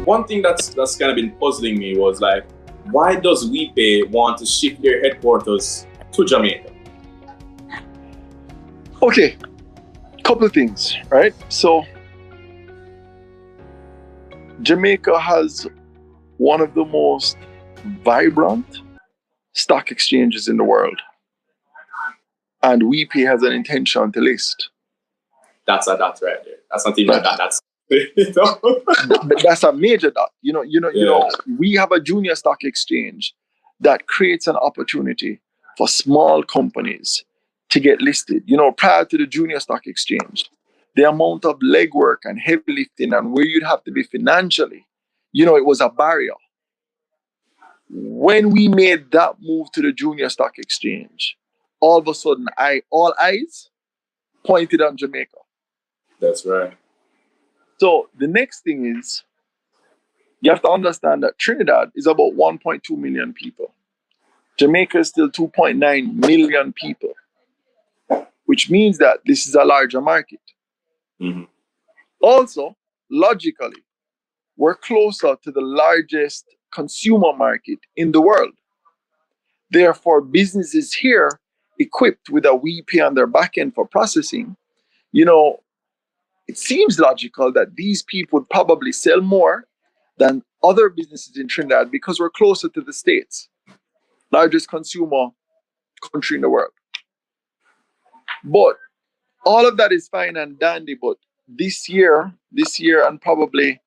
One thing that's kind of been puzzling me was like, why does Wipay want to shift their headquarters to Jamaica? Okay, couple of things, right? So Jamaica has one of the most vibrant stock exchanges in the world, and Wipay has an intention to list. That's a dot right there. That's not even a dot. That's that's a major dot. You know, we have a junior stock exchange that creates an opportunity for small companies to get listed. You know, prior to the junior stock exchange, the amount of legwork and heavy lifting and where you'd have to be financially, you know, it was a barrier. When we made that move to the junior stock exchange, all of a sudden, all eyes pointed on Jamaica. That's right. So the next thing is, you have to understand that Trinidad is about 1.2 million people. Jamaica is still 2.9 million people, which means that this is a larger market. Mm-hmm. Also, logically, we're closer to the largest consumer market in the world. Therefore, businesses here equipped with a Wipay on their back end for processing, you know, it seems logical that these people would probably sell more than other businesses in Trinidad because we're closer to the States, largest consumer country in the world. But all of that is fine and dandy, but this year and probably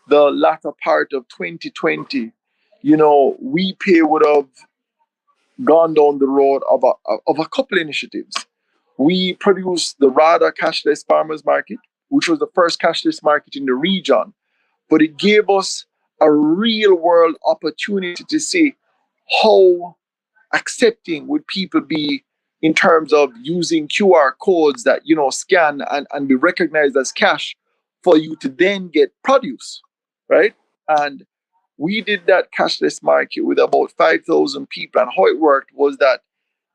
the latter part of 2020, you know, Wipay would have gone down the road of a couple initiatives. We produced the RADA Cashless Farmers Market, which was the first cashless market in the region, but it gave us a real world opportunity to see how accepting would people be in terms of using QR codes that, you know, scan and be recognized as cash for you to then get produce, right? And we did that cashless market with about 5,000 people. And how it worked was that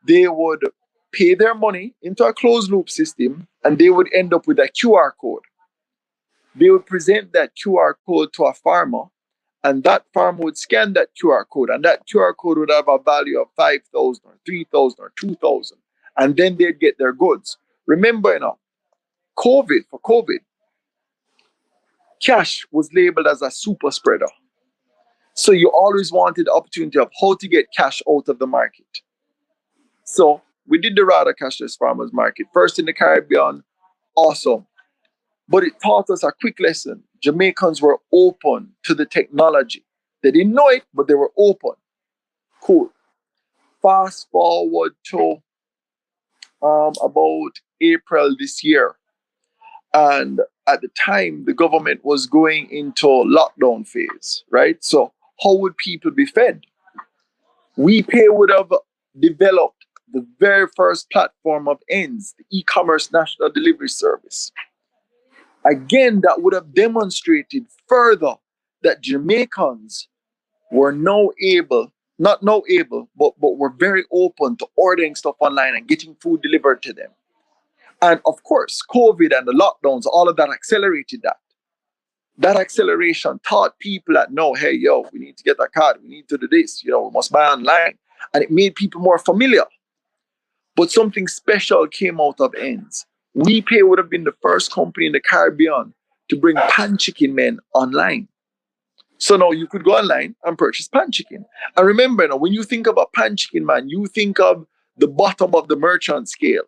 they would pay their money into a closed loop system and they would end up with a QR code. They would present that QR code to a farmer, and that farmer would scan that QR code, and that QR code would have a value of 5,000 or 3,000 or 2,000, and then they'd get their goods. Remember, you know, for COVID, cash was labeled as a super spreader. So you always wanted the opportunity of how to get cash out of the market. So we did the RADA Cashless Farmers Market, first in the Caribbean, awesome. But it taught us a quick lesson. Jamaicans were open to the technology. They didn't know it, but they were open. Cool. Fast forward to about April this year. And at the time, the government was going into lockdown phase, right? So how would people be fed? Wipay would have developed the very first platform of ENDS, the e-commerce national delivery service. Again, that would have demonstrated further that Jamaicans were but were very open to ordering stuff online and getting food delivered to them. And of course, COVID and the lockdowns, all of that accelerated that. That acceleration taught people that, no, hey, yo, we need to get a card, we need to do this, you know, we must buy online. And it made people more familiar. But something special came out of ENDS. Wipay would have been the first company in the Caribbean to bring pan chicken men online. So now you could go online and purchase pan chicken. And remember, now, when you think of a pan chicken man, you think of the bottom of the merchant scale.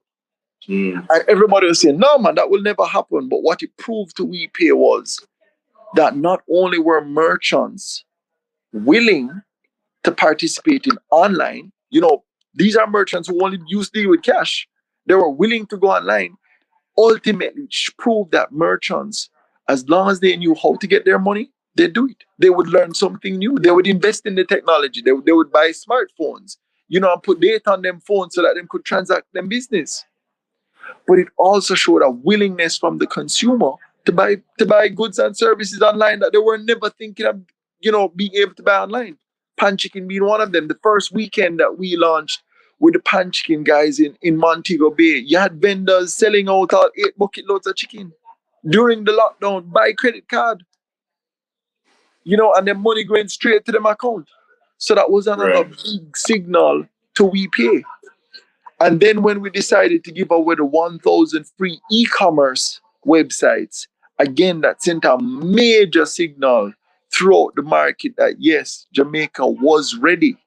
And everybody was saying, no, man, that will never happen. But what it proved to Wipay was that not only were merchants willing to participate in online, you know, these are merchants who only used to deal with cash. They were willing to go online. Ultimately, proved that merchants, as long as they knew how to get their money, they'd do it. They would learn something new. They would invest in the technology. They would buy smartphones, you know, and put data on them phones so that they could transact them business. But it also showed a willingness from the consumer to buy goods and services online that they were never thinking of, you know, being able to buy online. Pan chicken being one of them. The first weekend that we launched with the pan chicken guys in Montego Bay, you had vendors selling out all 8 bucket loads of chicken during the lockdown by credit card. and then money going straight to them account. So that was another Right. big signal to Wipay. And then when we decided to give away the 1,000 free e-commerce websites, again, that sent a major signal throughout the market that yes, Jamaica was ready.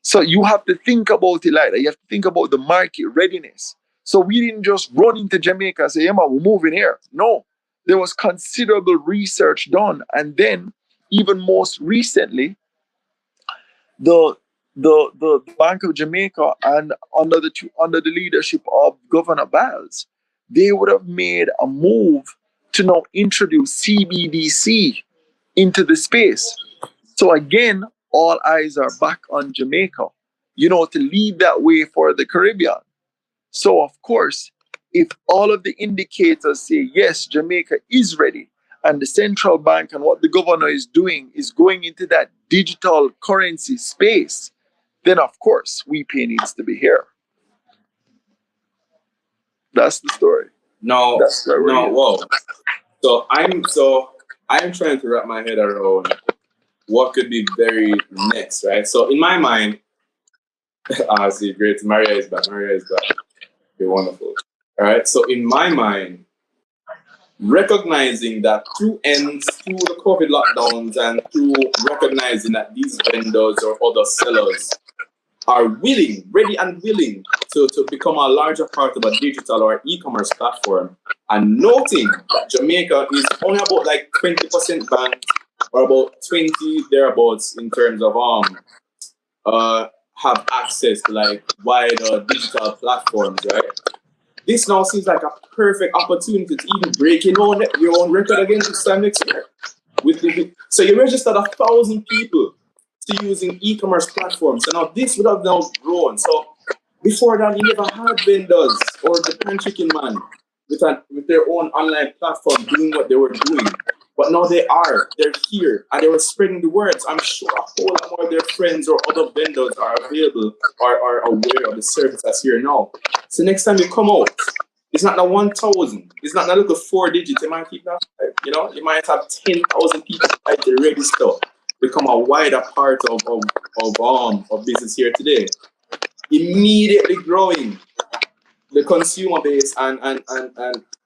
So you have to think about it like that. You have to think about the market readiness. So we didn't just run into Jamaica and say, yeah, man, we're moving here. No, there was considerable research done. And then, even most recently, the the Bank of Jamaica and under the leadership of Governor Biles, they would have made a move to now introduce CBDC into the space. So again, all eyes are back on Jamaica, to lead that way for the Caribbean. So of course, if all of the indicators say yes, Jamaica is ready, and the central bank and what the governor is doing is going into that digital currency space, then of course WePay needs to be here. That's the story. No, That's where we're no, here. whoa. So I'm trying to wrap my head around what could be very next, right? So in my mind, I see, great. Maria is back. You're wonderful. All right. So in my mind, recognizing that through the COVID lockdowns, and through recognizing that these vendors or other sellers are ready and willing to become a larger part of a digital or e-commerce platform, and noting that Jamaica is only about like 20% banked, or about 20 thereabouts in terms of have access to like wider digital platforms, right? This now seems like a perfect opportunity to even break your own record again this time next year. So you registered 1,000 people to using e-commerce platforms. So now this would have now grown. So before that, you never had vendors or the pan chicken man with their own online platform doing what they were doing. But now they're here, and they were spreading the words. I'm sure a whole lot more of their friends or other vendors are available or are aware of the service that's here now. So next time you come out, it's not the 1,000. It's not a little 4 digits. You might keep that. You might have 10,000 people try to register, become a wider part of business here today. Immediately growing the consumer base, and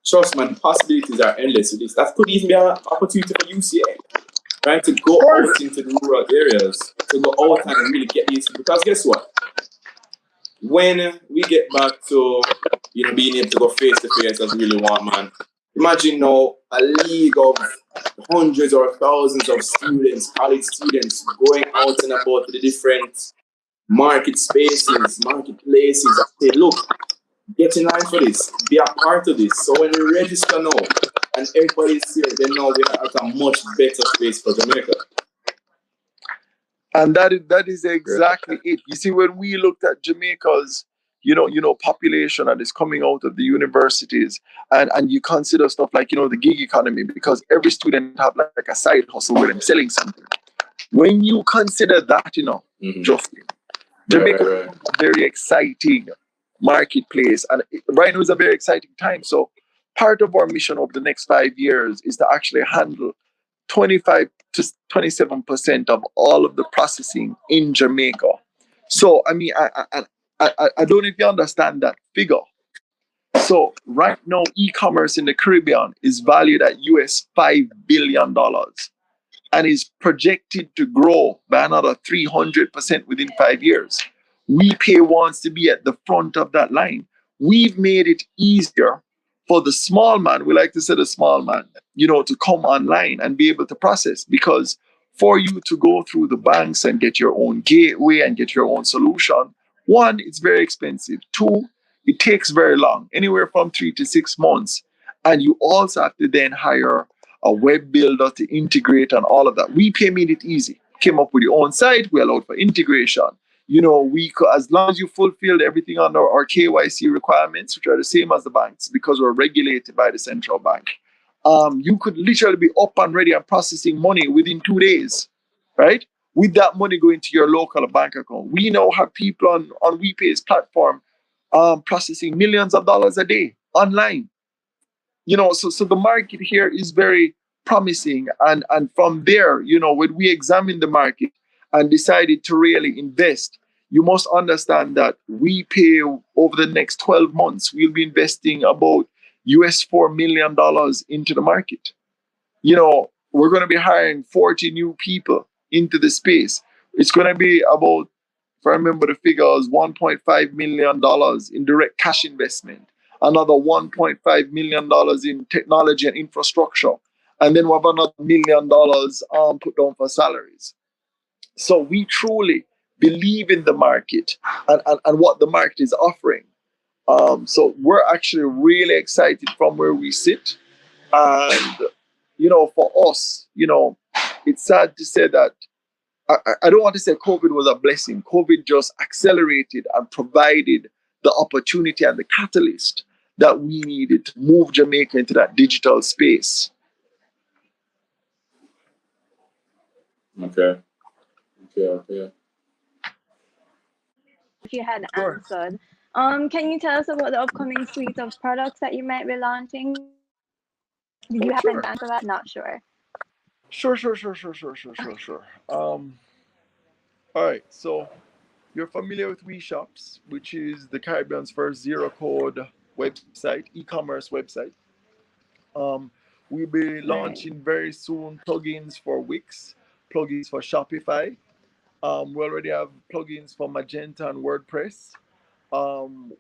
trust me, the possibilities are endless with this. That could even be an opportunity for UCA, right? To go out into the rural areas, to go out and really get these. Because guess what? When we get back to being able to go face to face as we really want, man. Imagine now a league of hundreds or thousands of students, college students, going out and about to the different market spaces, marketplaces. I say, look, get in line for this, be a part of this. So when we register now and everybody's here, then now we are at a much better space for Jamaica. And that is exactly it. You see, when we looked at Jamaica's population that is coming out of the universities, and you consider stuff like the gig economy, because every student have like a side hustle where them selling something. When you consider that, Justin, Jamaica is a very exciting marketplace, and right now is a very exciting time. So part of our mission over the next 5 years is to actually handle 25 to 27% of all of the processing in Jamaica. So I mean, I don't know if you understand that figure. So right now, e-commerce in the Caribbean is valued at US $5 billion and is projected to grow by another 300% within 5 years. WePay wants to be at the front of that line. We've made it easier for the small man, we like to say the small man, to come online and be able to process, because for you to go through the banks and get your own gateway and get your own solution, one, it's very expensive. Two, it takes very long, anywhere from 3 to 6 months. And you also have to then hire a web builder to integrate and all of that. WePay made it easy. Came up with your own site. We allowed for integration. We could, as long as you fulfilled everything under our KYC requirements, which are the same as the banks because we're regulated by the central bank, you could literally be up and ready and processing money within 2 days, right? With that money going to your local bank account. We now have people on WePay's platform processing millions of dollars a day online. So the market here is very promising. And from there, when we examined the market and decided to really invest, you must understand that we pay over the next 12 months, we'll be investing about $4 million into the market. We're going to be hiring 40 new people into the space. It's going to be about, if I remember the figures, $1.5 million in direct cash investment, another $1.5 million in technology and infrastructure, and then we have another $1 million put down for salaries. So we truly believe in the market and what the market is offering. So we're actually really excited from where we sit. And, for us, it's sad to say that I don't want to say COVID was a blessing. COVID just accelerated and provided the opportunity and the catalyst that we needed to move Jamaica into that digital space. Okay. If you had Sure. answered, can you tell us about the upcoming suite of products that you might be launching? Did you happen to answer that? Not sure. Sure. All right, so you're familiar with WeShops, which is the Caribbean's first zero-code website, e-commerce website. We'll be launching very soon plugins for Wix, plugins for Shopify. We already have plugins for Magento and WordPress.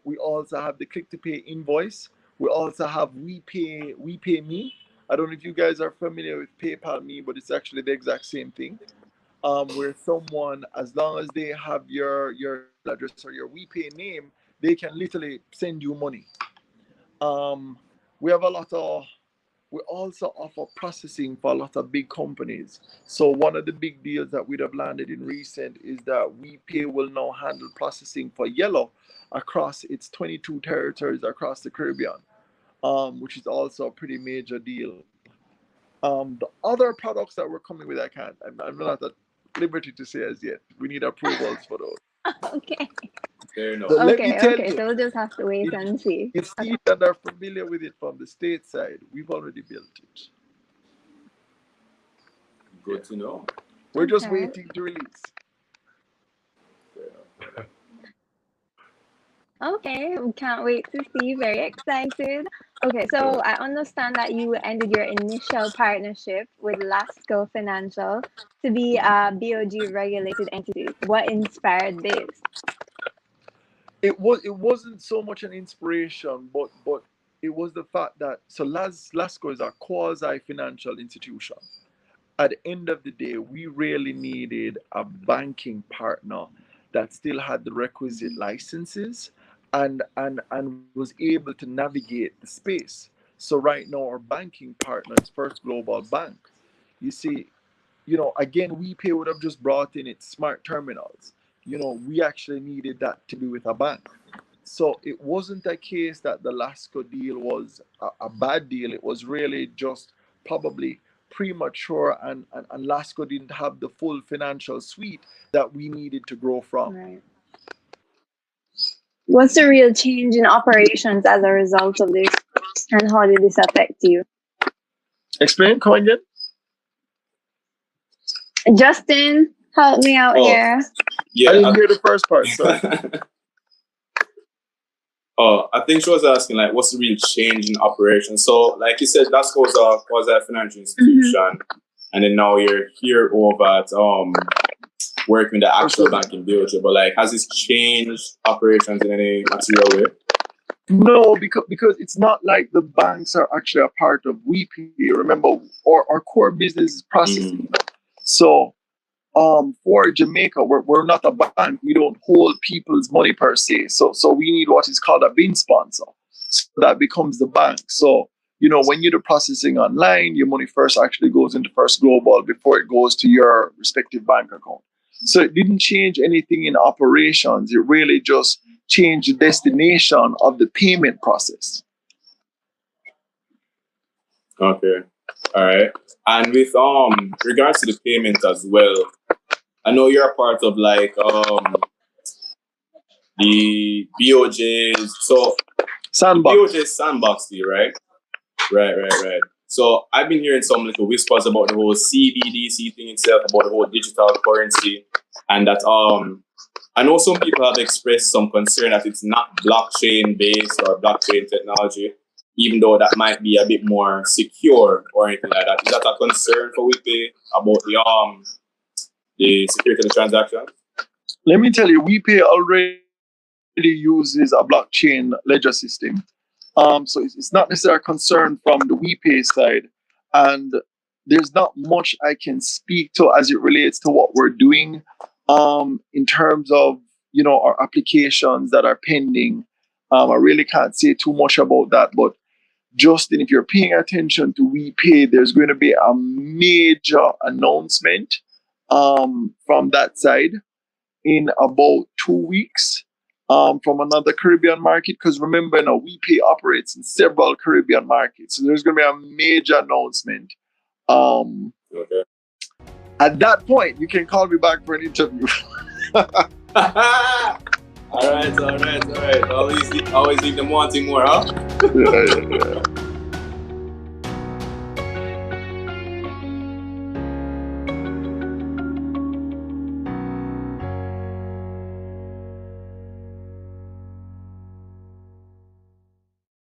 We also have the click-to-pay invoice. We also have Wipay Me. I don't know if you guys are familiar with PayPal Me, but it's actually the exact same thing. Where someone, as long as they have your address or your Wipay name, they can literally send you money. We also offer processing for a lot of big companies. So one of the big deals that we'd have landed in recent is that Wipay will now handle processing for Yellow across its 22 territories across the Caribbean, which is also a pretty major deal. The other products that we're coming with, I'm not at liberty to say as yet. We need approvals for those. Okay. Fair enough. But let me tell Okay. you, So we'll just have to wait and see. if Steve and are familiar with it from the state side, we've already built it. Good to know. We're just Okay. waiting to release. Fair enough. Okay, we can't wait to see. Very excited. Okay, so I understand that you ended your initial partnership with Lasco Financial to be a BOG regulated entity. What inspired this? It wasn't so much an inspiration, but it was the fact that Lasco is a quasi financial institution. At the end of the day, we really needed a banking partner that still had the requisite licenses and was able to navigate the space. So right now our banking partner is First Global Bank. You see, again, Wipay would have just brought in its smart terminals. We actually needed that to be with a bank. So it wasn't a case that the Lasco deal was a bad deal. It was really just probably premature, and Lasco didn't have the full financial suite that we needed to grow from. Right. What's the real change in operations as a result of this, and how did this affect you? Explain, come again? Justin, help me out here. Yeah. I didn't hear the first part, sorry. I think she was asking, like, what's the real change in operation? So, like you said, Lasco was a financial institution, and then now you're here over at working with the actual banking BOJ. But like, has this changed operations in any material way? No, because it's not like the banks are actually a part of Wipay. Remember, our core business is processing. So, for Jamaica, we're not a bank. We don't hold people's money per se. So we need what is called a bin sponsor. So that becomes the bank. So, when you do processing online, your money first actually goes into First Global before it goes to your respective bank account. So it didn't change anything in operations. It really just changed the destination of the payment process. Okay. All right. And with regards to the payment as well, I know you're a part of like the BOJ's, so Sandbox. BOJ's sandbox deal, right? Right. So I've been hearing some little whispers about the whole CBDC thing itself, about the whole digital currency, and that I know some people have expressed some concern that it's not blockchain based or blockchain technology, even though that might be a bit more secure or anything like that. Is that a concern for Wipay about the security of the transaction? Let me tell you, Wipay already uses a blockchain ledger system. So it's not necessarily a concern from the Wipay side. And there's not much I can speak to as it relates to what we're doing in terms of, our applications that are pending. I really can't say too much about that. But Justin, if you're paying attention to Wipay, there's going to be a major announcement from that side in about 2 weeks. From another Caribbean market, because remember now, Wipay operates in several Caribbean markets, so there's going to be a major announcement. Okay. At that point, you can call me back for an interview. All right. Always leave them wanting more, huh? Yeah.